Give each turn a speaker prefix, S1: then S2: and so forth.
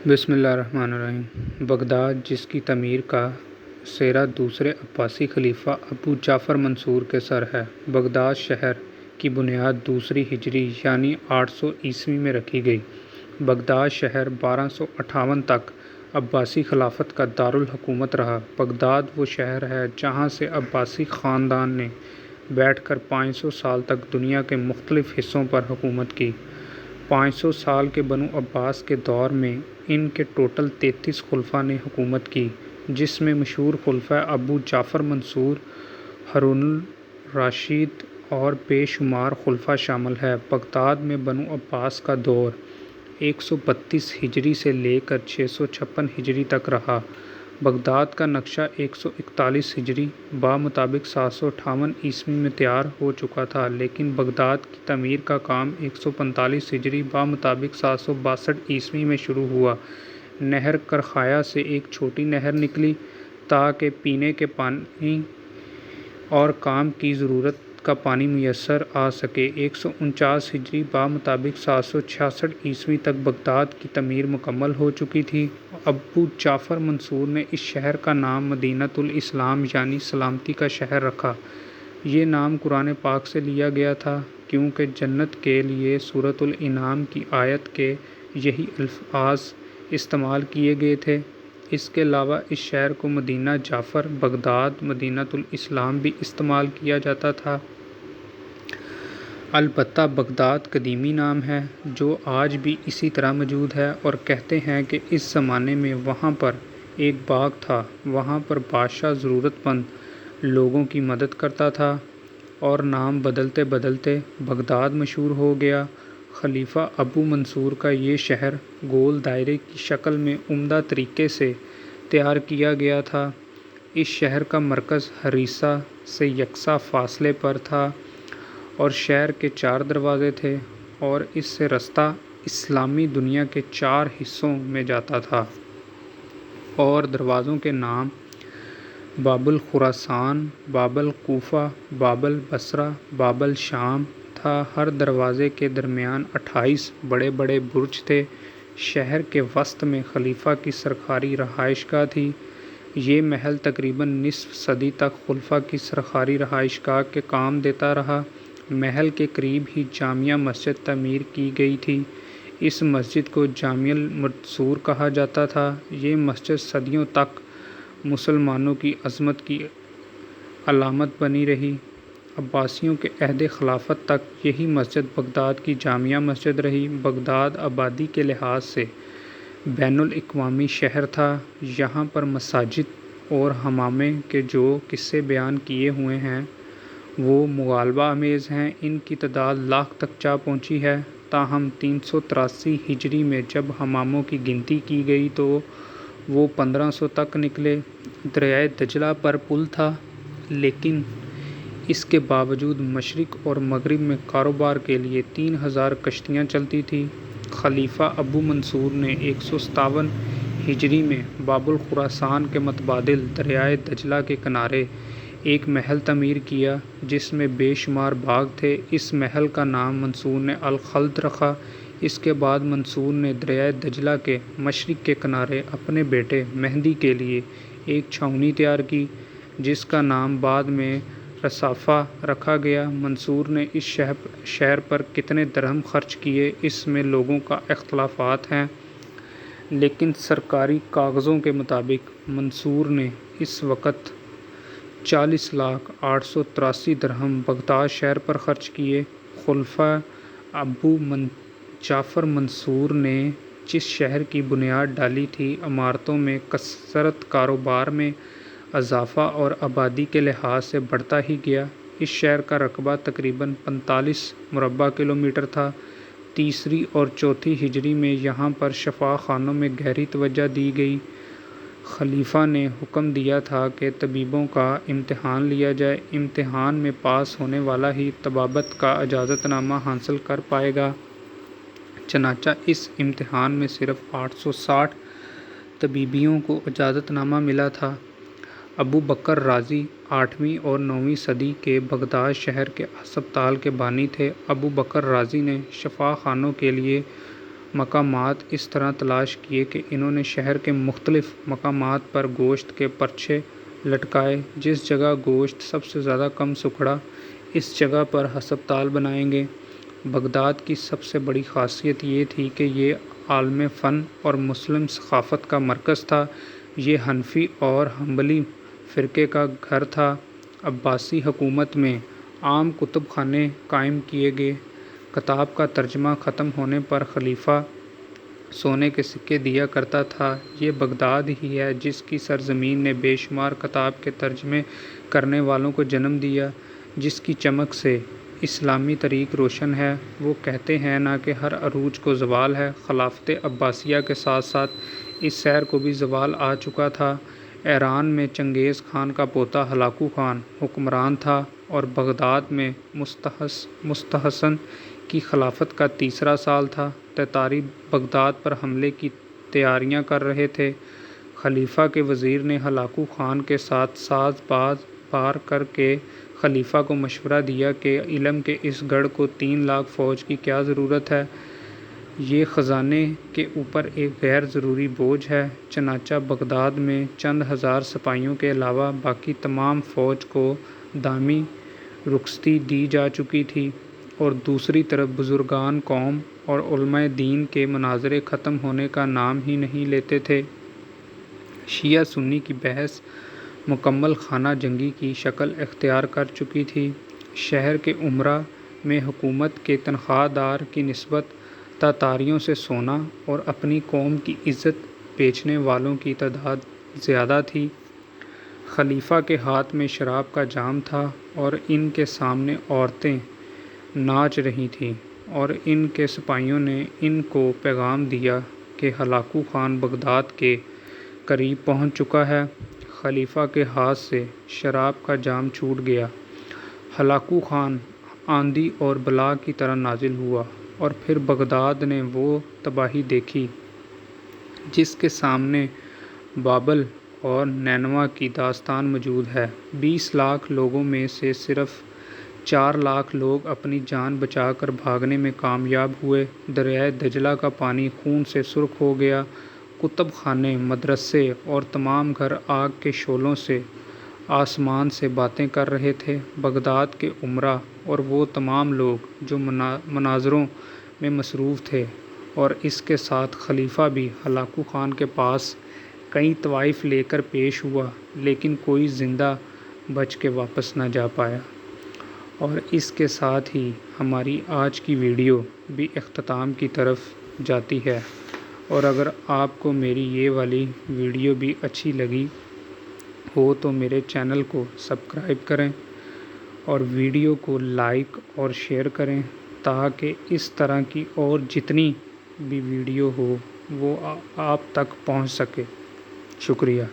S1: بسم اللہ الرحمن الرحیم۔ بغداد، جس کی تعمیر کا سہرا دوسرے عباسی خلیفہ ابو جعفر منصور کے سر ہے۔ بغداد شہر کی بنیاد دوسری ہجری یعنی 800 میں رکھی گئی۔ بغداد شہر 1258 تک عباسی خلافت کا دارالحکومت رہا۔ بغداد وہ شہر ہے جہاں سے عباسی خاندان نے بیٹھ کر 500 سال تک دنیا کے مختلف حصوں پر حکومت کی۔ 500 سال کے بنو عباس کے دور میں ان کے ٹوٹل 33 خلفاء نے حکومت کی، جس میں مشہور خلفاء ابو جعفر منصور، ہارون الرشید اور بے شمار خلفاء شامل ہیں۔ بغداد میں بنو عباس کا دور 132 ہجری سے لے کر 656 ہجری تک رہا۔ بغداد کا نقشہ 141 ہجری بمطابق 758 میں تیار ہو چکا تھا، لیکن بغداد کی تعمیر کا کام 145 ہجری بمطابق 762 میں شروع ہوا۔ نہر کرخیا سے ایک چھوٹی نہر نکلی تاکہ پینے کے پانی اور کام کی ضرورت کا پانی میسر آ سکے۔ 149 ہجری بمطابق 766 تک بغداد کی تعمیر مکمل ہو چکی تھی۔ ابو جعفر منصور نے اس شہر کا نام مدینۃ الاسلام یعنی سلامتی کا شہر رکھا۔ یہ نام قرآن پاک سے لیا گیا تھا، کیونکہ جنت کے لیے سورۃ الانعام کی آیت کے یہی الفاظ استعمال کیے گئے تھے۔ اس کے علاوہ اس شہر کو مدینہ جعفر، بغداد، مدینۃ الاسلام بھی استعمال کیا جاتا تھا۔ البتہ بغداد قدیمی نام ہے جو آج بھی اسی طرح موجود ہے، اور کہتے ہیں کہ اس زمانے میں وہاں پر ایک باغ تھا۔ وہاں پر بادشاہ ضرورت مند لوگوں کی مدد کرتا تھا، اور نام بدلتے بدلتے بغداد مشہور ہو گیا۔ خلیفہ ابو منصور کا یہ شہر گول دائرے کی شکل میں عمدہ طریقے سے تیار کیا گیا تھا۔ اس شہر کا مرکز ہریسہ سے یکساں فاصلے پر تھا، اور شہر کے 4 دروازے تھے، اور اس سے رستہ اسلامی دنیا کے 4 حصوں میں جاتا تھا، اور دروازوں کے نام باب الخراسان، باب الکوفہ، باب البصرہ، باب الشام تھا۔ ہر دروازے کے درمیان 28 بڑے بڑے برج تھے۔ شہر کے وسط میں خلیفہ کی سرکاری رہائش گاہ تھی۔ یہ محل تقریباً نصف صدی تک خلفاء کی سرکاری رہائش گاہ کے کام دیتا رہا۔ محل کے قریب ہی جامع مسجد تعمیر کی گئی تھی۔ اس مسجد کو جامع المنصور کہا جاتا تھا۔ یہ مسجد صدیوں تک مسلمانوں کی عظمت کی علامت بنی رہی۔ عباسیوں کے عہد خلافت تک یہی مسجد بغداد کی جامع مسجد رہی۔ بغداد آبادی کے لحاظ سے بین الاقوامی شہر تھا۔ یہاں پر مساجد اور حمامیں کے جو قصے بیان کیے ہوئے ہیں وہ مغالطہ آمیز ہیں۔ ان کی تعداد لاکھ تک جا پہنچی ہے۔ تاہم 383 ہجری میں جب حماموں کی گنتی کی گئی تو وہ 1500 تک نکلے۔ دریائے دجلہ پر پل تھا، لیکن اس کے باوجود مشرق اور مغرب میں کاروبار کے لیے 3000 کشتیاں چلتی تھیں۔ خلیفہ ابو منصور نے 157 ہجری میں باب الخراسان کے متبادل دریائے دجلہ کے کنارے ایک محل تعمیر کیا، جس میں بے شمار باغ تھے۔ اس محل کا نام منصور نے الخلد رکھا۔ اس کے بعد منصور نے دریائے دجلہ کے مشرق کے کنارے اپنے بیٹے مہدی کے لیے ایک چھاؤنی تیار کی، جس کا نام بعد میں رصافہ رکھا گیا۔ منصور نے اس شہر پر کتنے درہم خرچ کیے، اس میں لوگوں کا اختلافات ہیں، لیکن سرکاری کاغذوں کے مطابق منصور نے اس وقت 40,883 درہم بغداد شہر پر خرچ کیے۔ خلفاء ابو جعفر منصور نے جس شہر کی بنیاد ڈالی تھی، عمارتوں میں کثرت، کاروبار میں اضافہ اور آبادی کے لحاظ سے بڑھتا ہی گیا۔ اس شہر کا رقبہ تقریباً 45 مربع کلومیٹر تھا۔ تیسری اور چوتھی ہجری میں یہاں پر شفا خانوں میں گہری توجہ دی گئی۔ خلیفہ نے حکم دیا تھا کہ طبیبوں کا امتحان لیا جائے۔ امتحان میں پاس ہونے والا ہی طبابت کا اجازت نامہ حاصل کر پائے گا۔ چنانچہ اس امتحان میں صرف 860 طبیبیوں کو اجازت نامہ ملا تھا۔ ابو بکر رازی 8ویں اور 9ویں صدی کے بغداد شہر کے ہسپتال کے بانی تھے۔ ابو بکر رازی نے شفا خانوں کے لیے مقامات اس طرح تلاش کیے کہ انہوں نے شہر کے مختلف مقامات پر گوشت کے پرچے لٹکائے۔ جس جگہ گوشت سب سے زیادہ کم سکڑا، اس جگہ پر ہسپتال بنائیں گے۔ بغداد کی سب سے بڑی خاصیت یہ تھی کہ یہ عالم فن اور مسلم ثقافت کا مرکز تھا۔ یہ حنفی اور حنبلی فرقے کا گھر تھا۔ عباسی حکومت میں عام کتب خانے قائم کیے گئے۔ کتاب کا ترجمہ ختم ہونے پر خلیفہ سونے کے سکے دیا کرتا تھا۔ یہ بغداد ہی ہے جس کی سرزمین نے بے شمار کتاب کے ترجمے کرنے والوں کو جنم دیا، جس کی چمک سے اسلامی تاریخ روشن ہے۔ وہ کہتے ہیں نا کہ ہر عروج کو زوال ہے۔ خلافت عباسیہ کے ساتھ ساتھ اس شہر کو بھی زوال آ چکا تھا۔ ایران میں چنگیز خان کا پوتا ہلاکو خان حکمران تھا اور بغداد میں مستحسن کی خلافت کا تیسرا سال تھا۔ تتاری بغداد پر حملے کی تیاریاں کر رہے تھے۔ خلیفہ کے وزیر نے ہلاکو خان کے ساتھ ساز بار کر کے خلیفہ کو مشورہ دیا کہ علم کے اس گڑھ کو 3 لاکھ فوج کی کیا ضرورت ہے؟ یہ خزانے کے اوپر ایک غیر ضروری بوجھ ہے۔ چنانچہ بغداد میں چند ہزار سپاہیوں کے علاوہ باقی تمام فوج کو دائمی رخصتی دی جا چکی تھی، اور دوسری طرف بزرگان قوم اور علماء دین کے مناظرے ختم ہونے کا نام ہی نہیں لیتے تھے۔ شیعہ سنی کی بحث مکمل خانہ جنگی کی شکل اختیار کر چکی تھی۔ شہر کے امراء میں حکومت کے تنخواہ دار کی نسبت تاتاریوں سے سونا اور اپنی قوم کی عزت بیچنے والوں کی تعداد زیادہ تھی۔ خلیفہ کے ہاتھ میں شراب کا جام تھا اور ان کے سامنے عورتیں ناچ رہی تھیں، اور ان کے سپاہیوں نے ان کو پیغام دیا کہ ہلاکو خان بغداد کے قریب پہنچ چکا ہے۔ خلیفہ کے ہاتھ سے شراب کا جام چھوٹ گیا۔ ہلاکو خان آندھی اور بلا کی طرح نازل ہوا، اور پھر بغداد نے وہ تباہی دیکھی جس کے سامنے بابل اور نینوا کی داستان موجود ہے۔ 20 لاکھ لوگوں میں سے صرف 4 لاکھ لوگ اپنی جان بچا کر بھاگنے میں کامیاب ہوئے۔ دریائے دجلہ کا پانی خون سے سرخ ہو گیا۔ کتب خانے، مدرسے اور تمام گھر آگ کے شعلوں سے آسمان سے باتیں کر رہے تھے۔ بغداد کے امراء اور وہ تمام لوگ جو مناظروں میں مصروف تھے، اور اس کے ساتھ خلیفہ بھی ہلاکو خان کے پاس کئی طوائف لے کر پیش ہوا، لیکن کوئی زندہ بچ کے واپس نہ جا پایا۔ اور اس کے ساتھ ہی ہماری آج کی ویڈیو بھی اختتام کی طرف جاتی ہے۔ اور اگر آپ کو میری یہ والی ویڈیو بھی اچھی لگی ہو تو میرے چینل کو سبسکرائب کریں اور ویڈیو کو لائک اور شیئر کریں، تاکہ اس طرح کی اور جتنی بھی ویڈیو ہو وہ آپ تک پہنچ سکے۔ شکریہ۔